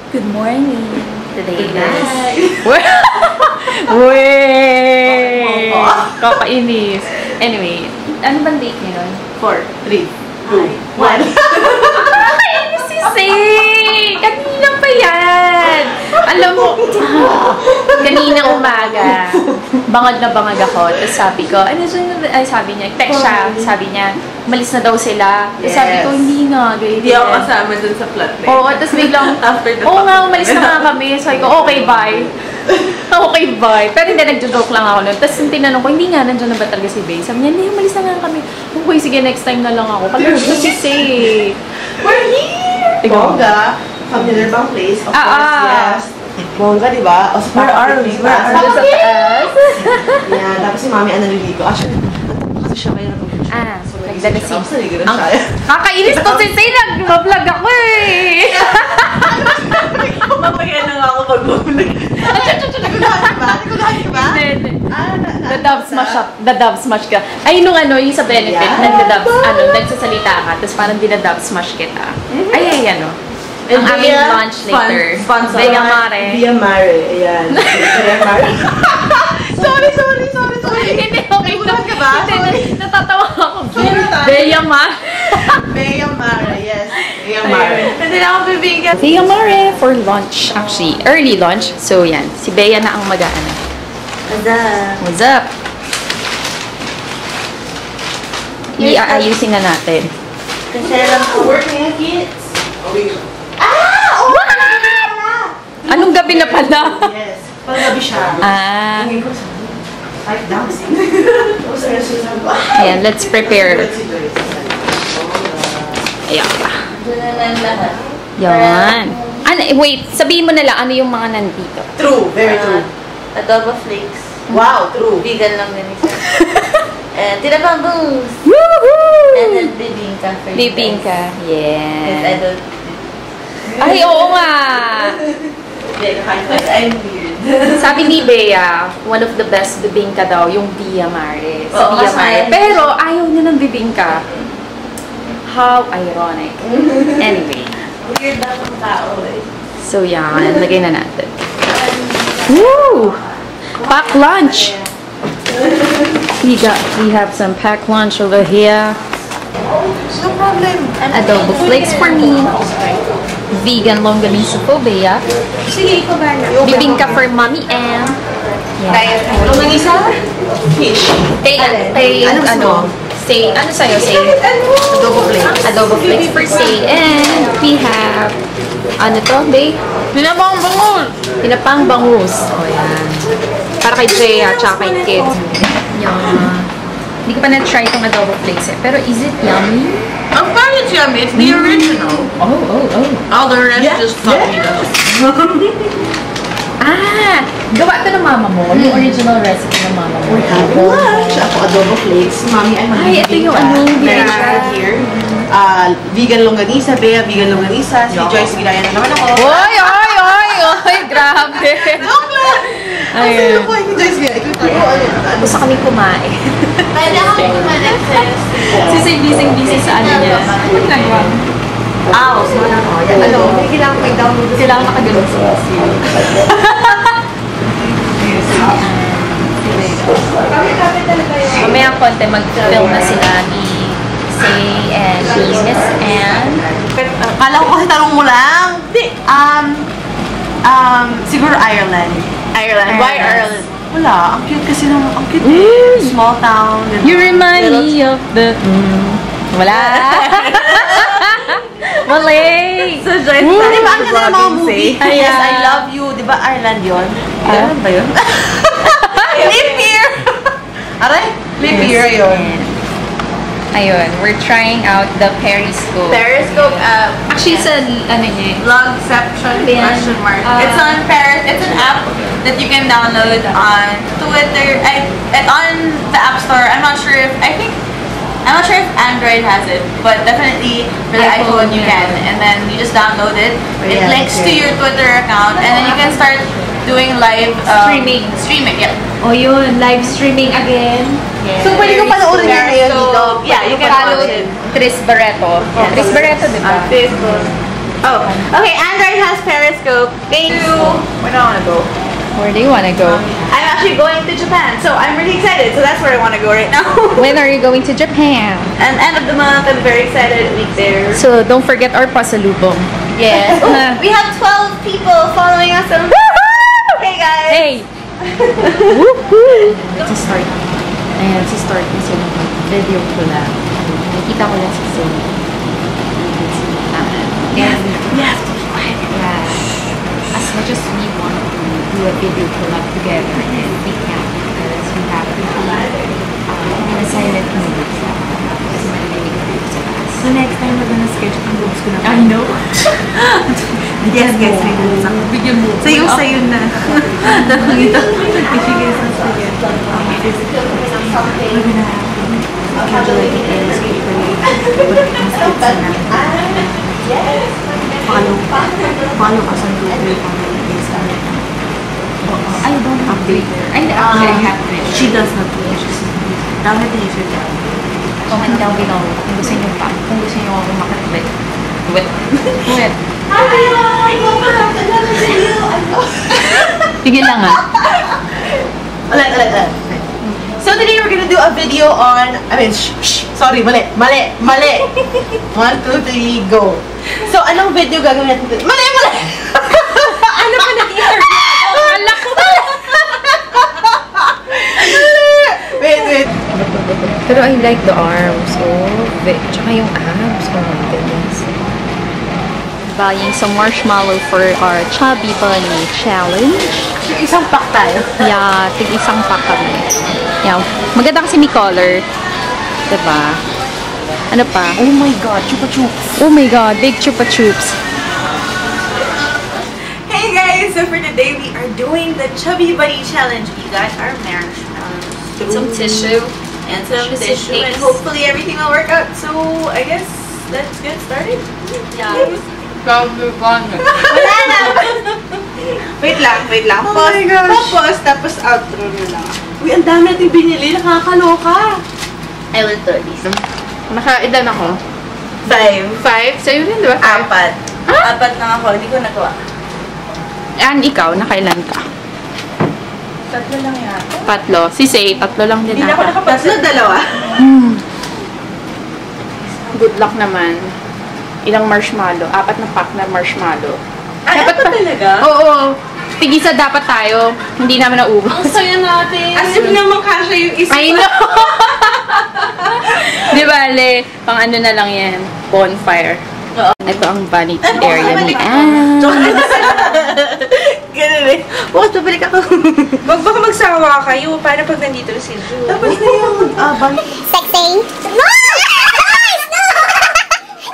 Good morning. Today is... Wait! Kakainis. Anyway, ano bang date ngayon? 4, 3, 2, 1. Kakainis si Say! Kanina pa yan! Alam mo, kanina umaga, bangag na bangag ako. Tapos sabi ko, sabi niya, text siya. Sabi niya, malis na daw sila. Tapos sabi ko, hindi na. Hindi ako kasama dun sa plot na. Oo, tapos biglang, oo nga, umalis na nga kami. Sabi ko, okay, bye. Okay, bye. Pero hindi, nagjo-joke lang ako nun. Tapos tinanong ko, hindi nga, nandiyan na ba talaga si Bay? Sabi niya, hindi, umalis na nga kami. Okay, sige, next time na lang ako. Kami na si Say. We're here! Bongga. Familiar bang place? Of course, yes. Bongga, di ba? O, Where are we? Where are we? Sa taas? Yan, tapos si Mami analiligo. Actually, kasi siya kayo Ah, nagdala si... Ang kakainis to si Say, nag-vlog ako eh! Mamaya na nga ako pag-vlog. Nagulahan ka ba? Hindi. The dub smash ka. Ay, nung ano, yung sa benefit, nagsasalita ka, tapos parang dinadub smash kita. Ay, ano. Ang aming launch later. Via Mare. Via Mare, ayan. Via Mare. Sorry. Hindi, okay. Nagulahan ka ba? Natatawa ako. Via Mare. Via Mare, yes. Via Mare. Hindi na ako bibigyan. Via Mare for lunch, actually. Early lunch. So, yan. Si Bea na ang mag-aano. What's up? Iayusin na natin. Kasi alam ko, working kids. Anong gabi na pala? Yes. Pag-gabi siya. Ayan, let's prepare. Ayan. Yan. Wait, sabihin mo na lang ano yung mga nandito. True, very true. Adobo flakes. Wow, true. Vegan lang din isa. And tinapang bangus. Woohoo! And then bibingka for you Bibingka. guys. Because I Yes. don't... Ay, oo nga. Because I'm weird. Sabi ni Bea, one of the best bibingka daw, yung Via Mare. Sa Oo, Via kasi Mare. Pero ayaw niya ng bibingka. How ironic. Anyway. Weird lang ang tao eh. So yan, lagay na natin. Woo! Pack lunch! We have some packed lunch over here. No problem. Adobo flakes for me. Vegan longganisa for Bea. Sige, ikaw ba na? Bibingka for Mommy Ann. Kaya Ano nang isa? Fish. Ano sa'yo, Say? Adobo flakes. Adobo flakes for Say. And we have, ano to, Bae? Pinabang bangus. Pinapang bangus. O, yan. Para kay Jaya, tsaka kay kids. Yan. Hindi ko pa na-try itong adobo flakes eh. Pero is it yummy? Of course it's yummy. It's the original. Oh. All the rest just puppy dough. Gawa ito ng mama mo. Yung original recipe ng mama mo. We're having lunch. Ako adobo flakes. Mami, I'm Ay, ito yung ano, Very bibingka. sure here. Vegan longganisa. Bea, vegan longganisa. Si Joyce, ginaya na naman ako. Oy! Grabe! Ang sino po ni Joyce ginaya? Gusto kami kumain. Pwede ako kumalit sa'yo. Si Say busy sa ano niya. Ano nagawa? Kailangan nakagano'n sa Mamaya konti mag-film na sila ni Say and ni Miss Ann. Kala ko kasi tanong mo lang. Hindi. Siguro Ireland. Why Ireland? Wala. Ang cute kasi ng, ang cute small town. You remind me of the... Wala. Mali. So, Joyce, Di ba ang ganda ng mga movie? Ayan. Yes, I love you. Di ba Ireland yun? Ireland ba yun? Leap year! Aray? Leap year yun. Ayun, we're trying out the Periscope. Periscope app. Actually, sa ano niya, Vlogception Yan. question mark. It's on Paris. It's an app that you can download on Twitter. And on the App Store. I'm not sure if Android has it, but definitely for the iPhone you can. And then you just download it. It links to your Twitter account, and then you can start doing live streaming. Yeah. oh yun, live streaming again. Yeah. So, pwede ko panoorin yan ngayon dito. Yeah, you can Follow watch it. Tris Barreto. Tris Barreto, di ba? On Facebook. Oh, okay. Android has Periscope. Thank you. Where do I want to go? Where do you want to go? I'm actually going to Japan, so I'm really excited. So that's where I want to go right now. When are you going to Japan? And end of the month, I'm very excited. Week there. So, don't forget our pasalubong. Yes. Oh, we have 12 people following us on. Hey guys. Hey! Woohoo! Let's start. Ayan, let's start kasi ng video ko lang. Nakita ko lang si Zoe. And We have to be quiet. yeah, as much as we want to do a video collab together, we can't because we have to be in a silent mode. Kasi marinig ko sa taas. So next time, we're gonna sketch ang boobs ko na. I know. Yes, guys, may boobs ako. Bigyan mo. Sayo na. Dito. Kasi guys, ang sige. We're gonna have to schedule like it is. Follow us on Twitter. I don't have Twitter. I have Twitter. She does not Twitter. Down at the user tab. Comment down below kung gusto niyo pa. Kung gusto niyo ako makatwit. Twit. Sige lang ah. Ulit. So today we're gonna do a video on, sorry, mali. 1, 2, 3, go. So anong video gagawin natin? Mali! Ano pa nag-interview? Alak ko! Wait. Pero I like the arms. Tsaka yung abs. Oh my goodness. Buying some marshmallow for our Chubby Bunny challenge. Isang pack tayo. Yeah, tig-isang pack kami. Yeah. Maganda kasi may color. Diba? Ano pa? Oh my God, chupa chups. Oh my God, big chupa chups. Hey guys, so for today we are doing the Chubby Bunny challenge. We got our marshmallows, Some tissue. and some Just tissue, in and case. hopefully everything will work out. So I guess let's get started. Yeah. Wala na. Wait lang. Oh Pause, my gosh. tapos outro na lang. Uy, ang dami natin binili. Nakakaloka. I will do this. Nakailan ako? 5. Sa'yo rin, di ba? 4 lang ako, hindi ko nagawa. And ikaw, nakailan ka? 3 lang yata. 3. Si Say, 3 lang din Hindi na ako ata. nakapagod. 2. Good luck naman. Ilang marshmallow? 4 na pack na marshmallow. Ay, Dapat dapat talaga? Oo. Tig-isa dapat tayo. Hindi namin naubos. Ang saya natin. As if naman kasha yung isa. I know! Di bale, pang ano na lang yan. Bonfire. Ito ang vanity area ni Anne. Ganun eh. Bukas babalik ako. Baka magsawa kayo. Paano pag nandito si Drew? Tapos na yung bang... Sexy. No! Guys!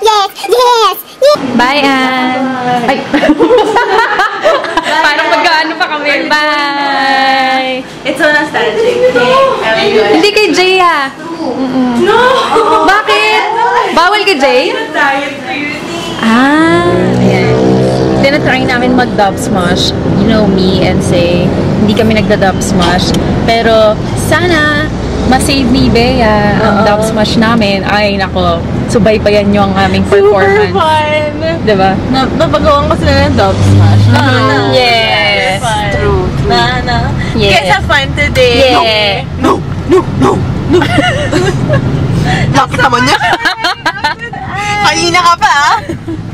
No! Yes! Bye, Anne! Ay! Parang magkaano pa kami. Bye! It's so nostalgic. Hindi kay Jay ah. No! Bakit? Bawal kay Jay? Diet beauty. Ayan. Tinatry namin mag-dub smash. You know me and Say, hindi kami nagda-dub smash. Pero sana ma-save ni Bea ang dub smash namin. Ay, nako. Subaybayan nyo ang aming performance. Super fun! Diba? Napagawan ko sila ng dub smash. Yes. True. Na. Yes. Guys, have fun today. Yeah. No! Nakita mo niya? Kanina ka pa ah.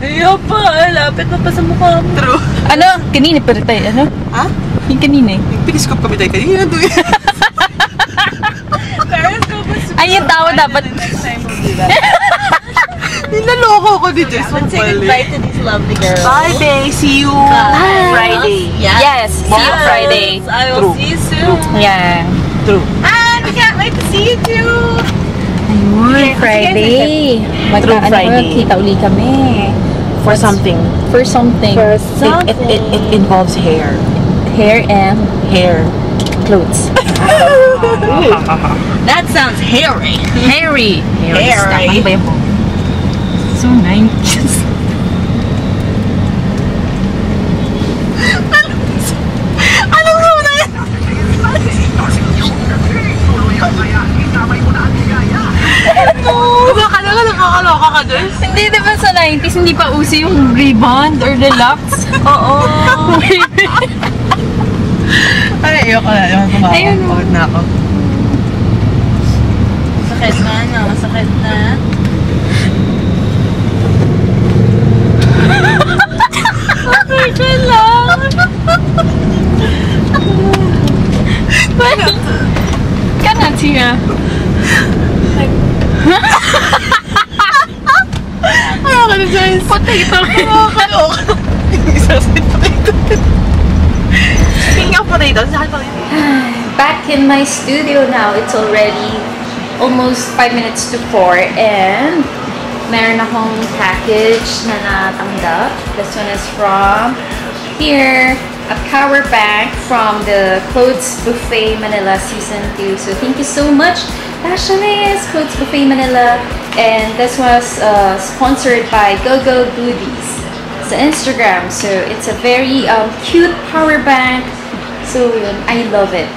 Ayaw pa. Lapit na pa sa mukha mo. True. Ano? Kanina pa rin tayo. Ano? Ha? Yung kanina eh. Piniscope kami tayo kanina. Periscope was super Ay, yung tao fun. dapat. The next time we'll do that. Nilaloko ko dito. Let's say goodbye to these lovely girls. Bye, babe. See you Friday. Yes. See you Friday. I will True. see you soon. Yeah. True. And we can't wait to see you too. Ayun, Friday. True Friday. Kita uli kami. For something. For something. It involves hair. Hair and Hair. clothes. That sounds hairy. Hairy. Hairy. Ano ba yun po? So 90s. Anong muna yan? No! Baka naman nakakaloka ka dun. Hindi, di ba sa 90s, hindi pa uso yung Rebond or Deluxe. Oo. Ay, ayoko na. Ayun. Pagod na ako. Sakit na, no? Sakit na. Okay ka lang. Cannot hear. Ayoko na, Joyce. Potato. Ayoko. Isang potato. Speaking of potatoes, saan potato? Back in my studio now. It's already almost 5 minutes to 4 and meron akong package na natanggap. This one is from here, a power bank from the Clothes Buffet Manila Season 2. So thank you so much, Dashanes, Clothes Buffet Manila. And this was sponsored by GoGo Goodies sa Instagram. So it's a very cute power bank. So I love it.